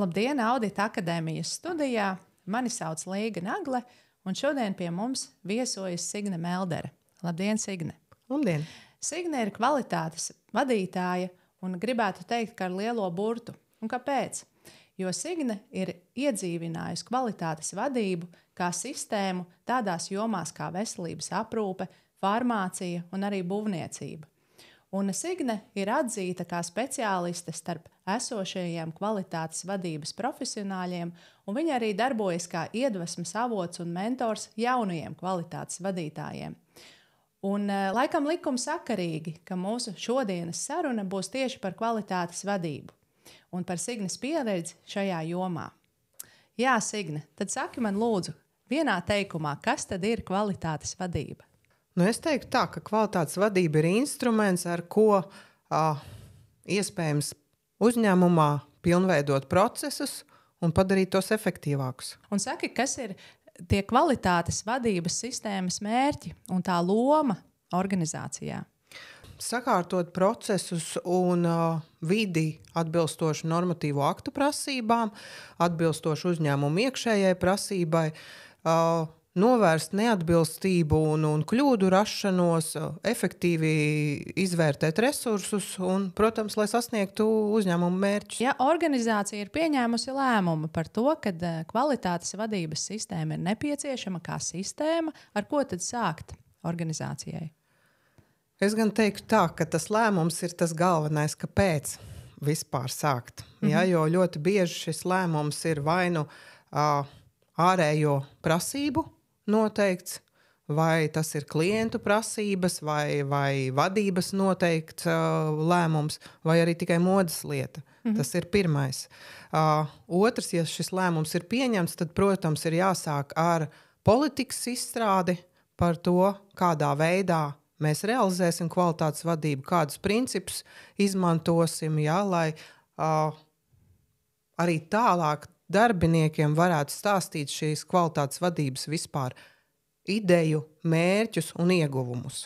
Labdien, Audita akadēmijas studijā. Mani sauc Līga Nagle, un šodien pie mums viesojas Signe Meldere. Labdien, Signe! Labdien! Signe ir kvalitātes vadītāja un gribētu teikt, ka ar lielo burtu. Un kāpēc? Jo Signe ir iedzīvinājusi kvalitātes vadību kā sistēmu tādās jomās kā veselības aprūpe, farmācija un arī būvniecība. Un Signe ir atzīta kā speciāliste starp esošajiem kvalitātes vadības profesionāļiem, un viņa arī darbojas kā iedvesmas avots un mentors jaunajiem kvalitātes vadītājiem. Un laikam likumsakarīgi, ka mūsu šodienas saruna būs tieši par kvalitātes vadību un par Signes pieredzi šajā jomā. Jā, Signe, tad saki man lūdzu vienā teikumā, kas tad ir kvalitātes vadība? Es teiktu tā, ka kvalitātes vadība ir instruments, ar ko iespējams uzņēmumā pilnveidot procesus un padarīt tos efektīvākus. Un saki, kas ir tie kvalitātes vadības sistēmas mērķi un tā loma organizācijā? Sakārtot procesus un vidi atbilstoši normatīvo aktu prasībām, atbilstoši uzņēmumu iekšējai prasībai, novērst neatbilstību un kļūdu rašanos, efektīvi izvērtēt resursus un, protams, lai sasniegtu uzņēmumu mērķus. Ja organizācija ir pieņēmusi lēmumu par to, ka kvalitātes vadības sistēma ir nepieciešama kā sistēma, ar ko tad sākt organizācijai? Es gan teiktu tā, ka tas lēmums ir tas galvenais, kāpēc vispār sākt. Ja, jo ļoti bieži šis lēmums ir vai nu ārējo prasību noteikts, vai tas ir klientu prasības, vai vadības noteikts lēmums, vai arī tikai modes lieta. Tas ir pirmais. Otrs, ja šis lēmums ir pieņemts, tad, protams, ir jāsāk ar politikas izstrādi par to, kādā veidā mēs realizēsim kvalitātes vadību, kādus principus izmantosim, ja, lai arī tālāk darbiniekiem varētu stāstīt šīs kvalitātes vadības vispār ideju, mērķus un ieguvumus.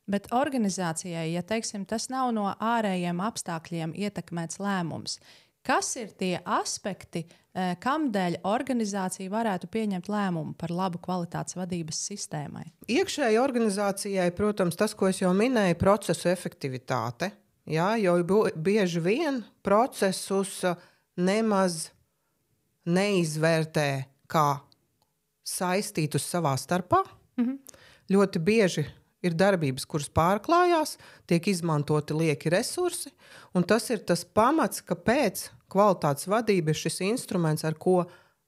Bet organizācijai, ja teiksim, tas nav no ārējiem apstākļiem ietekmēts lēmums, kas ir tie aspekti, kamdēļ organizācija varētu pieņemt lēmumu par labu kvalitātes vadības sistēmai? Iekšēji organizācijai, protams, tas, ko es jau minēju, procesu efektivitāte. Ja, jo bieži vien procesus nemaz neizvērtē kā saistītus savā starpā. Ļoti bieži ir darbības, kuras pārklājās, tiek izmantoti lieki resursi, un tas ir tas pamats, kāpēc kvalitātes vadība ir šis instruments, ar ko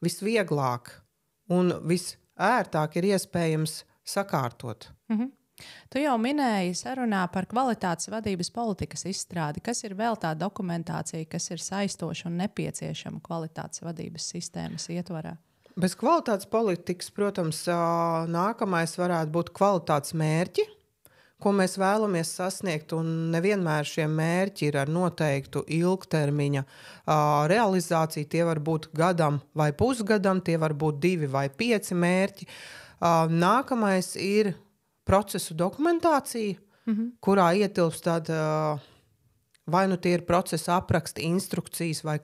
visvieglāk un visērtāk ir iespējams sakārtot. Tu jau minēji sarunā par kvalitātes vadības politikas izstrādi. Kas ir vēl tā dokumentācija, kas ir saistoša un nepieciešama kvalitātes vadības sistēmas ietvarā? Bez kvalitātes politikas, protams, nākamais varētu būt kvalitātes mērķi, ko mēs vēlamies sasniegt, un nevienmēr šie mērķi ir ar noteiktu ilgtermiņa realizāciju. Tie var būt gadam vai pusgadam, tie var būt 2 vai 5 mērķi. Nākamais ir procesu dokumentācija, kurā ietilpst vai nu tie ir procesa apraksti, instrukcijas vai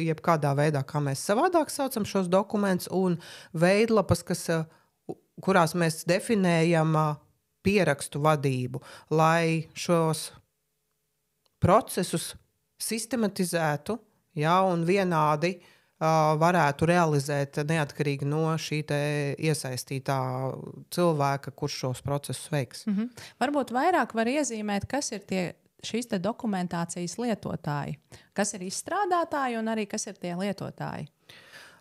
jebkādā veidā, kā mēs savādāk saucam šos dokumentus, un veidlapas, kurās mēs definējam pierakstu vadību, lai šos procesus sistematizētu, ja, un vienādi varētu realizēt neatkarīgi no šī iesaistītā cilvēka, kurš šos procesus veiks. Varbūt vairāk var iezīmēt, kas ir šīs dokumentācijas lietotāji, kas ir izstrādātāji un arī kas ir tie lietotāji.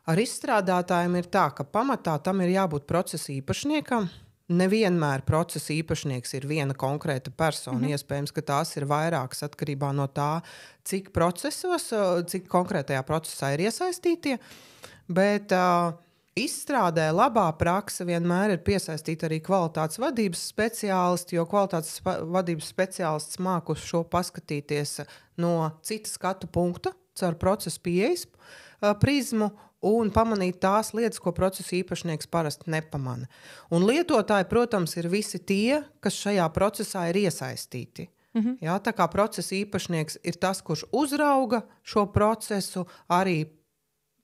Ar izstrādātājiem ir tā, ka pamatā tam ir jābūt procesa īpašniekam. Nevienmēr procesa īpašnieks ir viena konkrēta persona. Iespējams, ka tās ir vairākas atkarībā no tā, cik konkrētajā procesā ir iesaistītie. Bet izstrādē labā prakse vienmēr ir piesaistīta arī kvalitātes vadības speciālisti, jo kvalitātes vadības speciālists māk uz šo paskatīties no cita skatu punkta, caur procesu pieejas prizmu, un pamanīt tās lietas, ko procesa īpašnieks parasti nepamana. Un lietotāji, protams, ir visi tie, kas šajā procesā ir iesaistīti. Jā, tā kā procesa īpašnieks ir tas, kurš uzrauga šo procesu, arī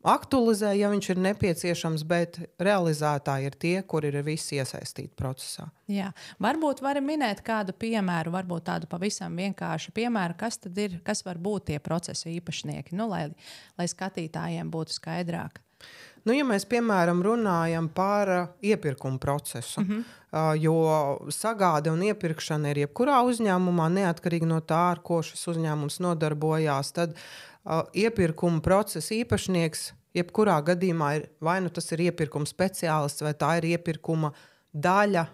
aktualizē, ja viņš ir nepieciešams, bet realizētāji ir tie, kuri ir visi iesaistīti procesā. Jā. Varbūt var minēt kādu piemēru, varbūt tādu pavisam vienkāršu piemēru, kas tad ir, kas var būt tie procesu īpašnieki, lai skatītājiem būtu skaidrāk. Ja mēs, piemēram, runājam par iepirkumu procesu, jo sagāde un iepirkšana ir jebkurā uzņēmumā, neatkarīgi no tā, ar ko šis uzņēmums nodarbojās, tad iepirkuma procesa īpašnieks jebkurā gadījumā ir vai nu tas ir iepirkuma speciālists, vai tā ir iepirkuma daļa,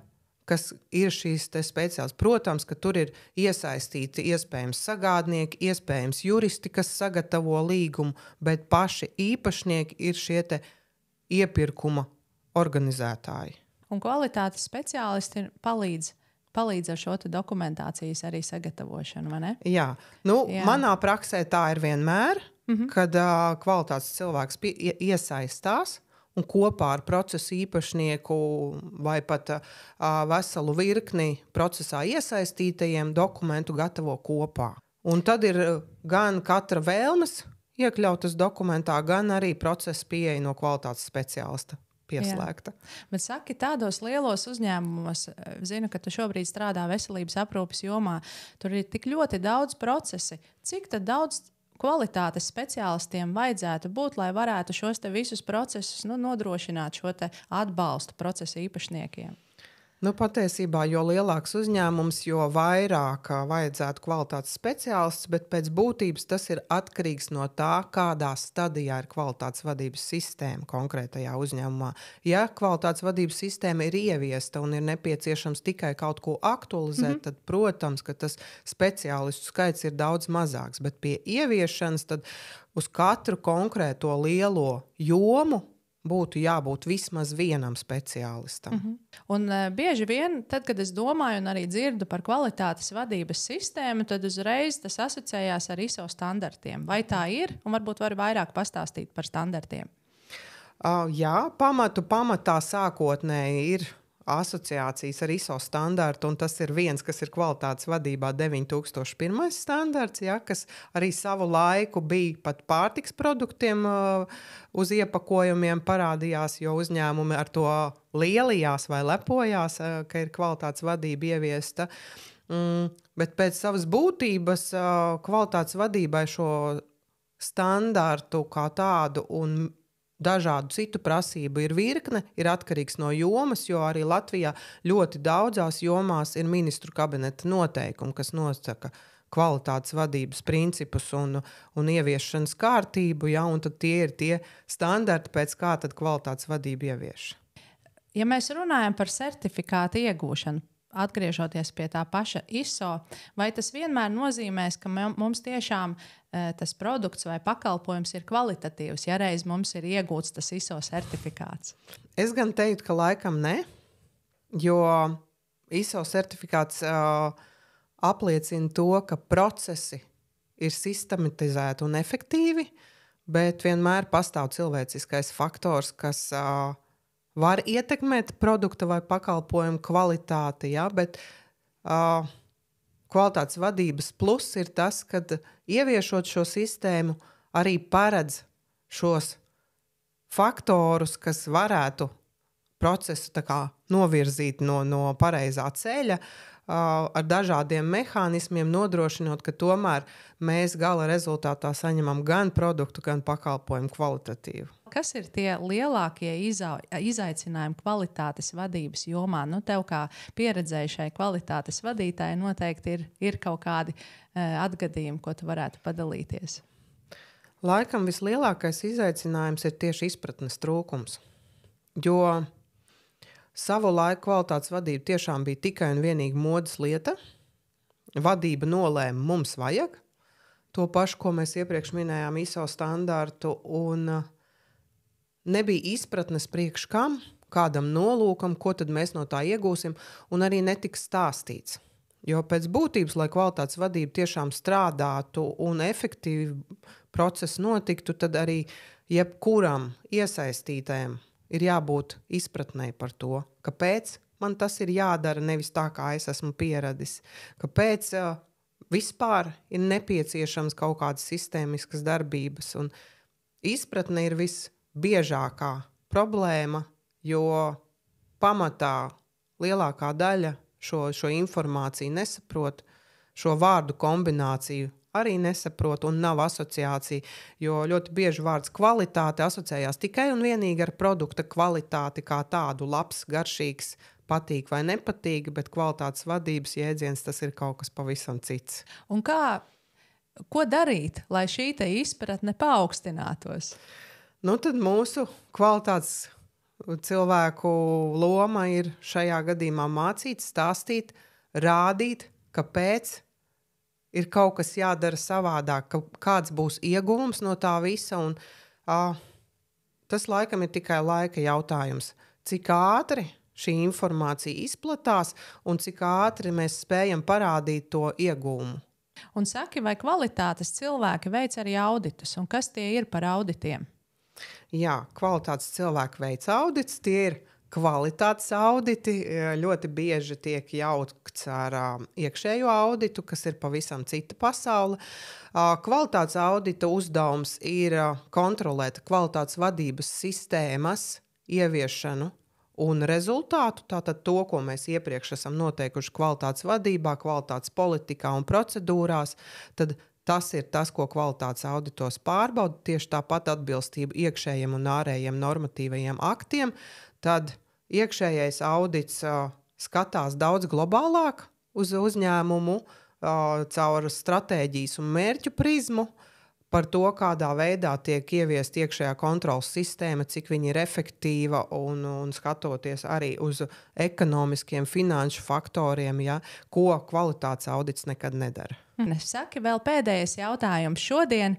kas ir šīs speciālists. Protams, ka tur ir iesaistīti iespējams sagādnieki, iespējams juristi, kas sagatavo līgumu, bet paši īpašnieki ir šie iepirkuma organizētāji. Un kvalitātes speciālisti palīdz ar šo dokumentācijas arī sagatavošanu, vai ne? Jā. Manā praksē tā ir vienmēr, kad kvalitātes cilvēks iesaistās un kopā ar procesu īpašnieku vai pat veselu virkni procesā iesaistītajiem dokumentu gatavo kopā. Un tad ir gan katra vēlmes iekļautas dokumentā, gan arī procesa pieeja no kvalitātes speciālista pieslēgta. Jā. Bet saki, tādos lielos uzņēmumos, zinu, ka tu šobrīd strādā veselības aprūpes jomā, tur ir tik ļoti daudz procesi. Cik tad daudz kvalitātes speciālistiem vajadzētu būt, lai varētu šos visus procesus nodrošināt šo atbalstu procesa īpašniekiem? Patiesībā, jo lielāks uzņēmums, jo vairāk vajadzētu kvalitātes speciālists, bet pēc būtības tas ir atkarīgs no tā, kādā stadijā ir kvalitātes vadības sistēma konkrētajā uzņēmumā. Ja kvalitātes vadības sistēma ir ieviesta un ir nepieciešams tikai kaut ko aktualizēt, tad, protams, ka tas speciālistu skaits ir daudz mazāks, bet pie ieviešanas tad uz katru konkrēto lielo jomu būtu jābūt vismaz vienam speciālistam. Un bieži vien, tad, kad es domāju un arī dzirdu par kvalitātes vadības sistēmu, tad uzreiz tas asociējās ar ISO standartiem. Vai tā ir? Un varbūt var vairāk pastāstīt par standartiem. Jā, pamatā sākotnēji ir asociācijas ar ISO standartu, un tas ir viens, kas ir kvalitātes vadībā 9001 standarts, kas arī savu laiku bija pat pārtiks produktiem uz iepakojumiem parādījās, jo uzņēmumi ar to lielījās vai lepojās, ka ir kvalitātes vadība ieviesta. Bet pēc savas būtības kvalitātes vadībai šo standartu kā tādu un dažādu citu prasību ir virkne, ir atkarīgs no jomas, jo arī Latvijā ļoti daudzās jomās ir ministru kabineta noteikumi, kas nosaka kvalitātes vadības principus un ieviešanas kārtību, un tad tie ir tie standarti, pēc kā tad kvalitātes vadība ievieš. Ja mēs runājam par certifikātu iegūšanu, atgriežoties pie tā paša ISO, vai tas vienmēr nozīmēs, ka mums tiešām tas produkts vai pakalpojums ir kvalitatīvs, ja reiz mums ir iegūts tas ISO certifikāts? Es gan teiktu, ka laikam ne, jo ISO certifikāts apliecina to, ka procesi ir sistematizēti un efektīvi, bet vienmēr pastāv cilvēciskais faktors, kas var ietekmēt produkta vai pakalpojumu kvalitāti, bet kvalitātes vadības pluss ir tas, ka ieviešot šo sistēmu arī paredz šos faktorus, kas varētu procesu novirzīt no pareizā ceļa, ar dažādiem mehānismiem nodrošinot, ka tomēr mēs gala rezultātā saņemam gan produktu, gan pakalpojumu kvalitatīvu. Kas ir tie lielākie izaicinājumi kvalitātes vadības jomā? Tev kā pieredzējušai kvalitātes vadītājai noteikti ir kaut kādi atgadījumi, ko tu varētu padalīties. Laikam vislielākais izaicinājums ir tieši izpratnes trūkums, jo savu laiku kvalitātes vadība tiešām bija tikai un vienīgi modes lieta. Vadība nolēma, mums vajag to pašu, ko mēs iepriekš minējām, ISO standartu, un nebija izpratnes priekš kam, kādam nolūkam, ko tad mēs no tā iegūsim, un arī netika stāstīts. Jo pēc būtības, lai kvalitātes vadība tiešām strādātu un efektīvi procesi notiktu, tad arī jebkuram iesaistītājam ir jābūt izpratnei par to, kāpēc man tas ir jādara, nevis tā, kā es esmu pieradis. Kāpēc vispār ir nepieciešams kaut kādas sistēmiskas darbības. Un izpratne ir visbiežākā problēma, jo pamatā lielākā daļa šo informāciju nesaprot, šo vārdu kombināciju arī nesaprot un nav asociācija, jo ļoti bieži vārds kvalitāte asociējās tikai un vienīgi ar produkta kvalitāti kā tādu, labs, garšīgs, patīk vai nepatīk, bet kvalitātes vadības jēdziens tas ir kaut kas pavisam cits. Un ko darīt, lai šī izpratne paaugstinātos? Nu, tad mūsu kvalitātes cilvēku loma ir šajā gadījumā mācīt, stāstīt, rādīt, kāpēc ir kaut kas jādara savādāk, kāds būs ieguvums no tā visa. Un, tas laikam ir tikai laika jautājums. Cik ātri šī informācija izplatās un cik ātri mēs spējam parādīt to ieguvumu. Un saki, vai kvalitātes cilvēki veic arī auditus? Un kas tie ir par auditiem? Jā, kvalitātes cilvēki veic audits, tie ir kvalitātes auditi. Ļoti bieži tiek jaukts ar iekšējo auditu, kas ir pavisam cita pasaule. Kvalitātes audita uzdevums ir kontrolēt kvalitātes vadības sistēmas ieviešanu un rezultātu, tātad to, ko mēs iepriekš esam noteikuši kvalitātes vadībā, kvalitātes politikā un procedūrās, tad tas ir tas, ko kvalitātes auditos pārbauda, tieši tāpat atbilstība iekšējiem un ārējiem normatīvajiem aktiem. Tad iekšējais audits skatās daudz globālāk uz uzņēmumu caur stratēģijas un mērķu prizmu, par to, kādā veidā tiek ieviest iekšējā kontrolas sistēma, cik viņa ir efektīva un skatoties arī uz ekonomiskiem, finanšu faktoriem, ja, ko kvalitātes audits nekad nedara. Saki, vēl pēdējais jautājums šodien.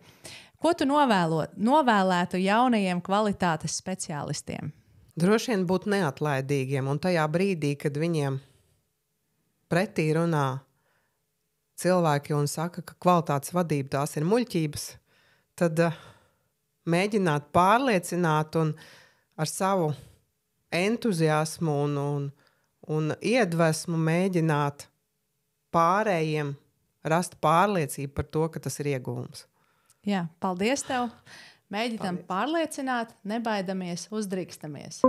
Ko tu novēlētu jaunajiem kvalitātes speciālistiem? Droši vien būt neatlaidīgiem, un tajā brīdī, kad viņiem pretī runā cilvēki un saka, ka kvalitātes vadība tās ir muļķības, tad mēģināt pārliecināt un ar savu entuziasmu un iedvesmu mēģināt pārējiem rast pārliecību par to, ka tas ir ieguvums. Jā, paldies tev! Mēģinām pārliecināt, nebaidamies, uzdrīkstamies.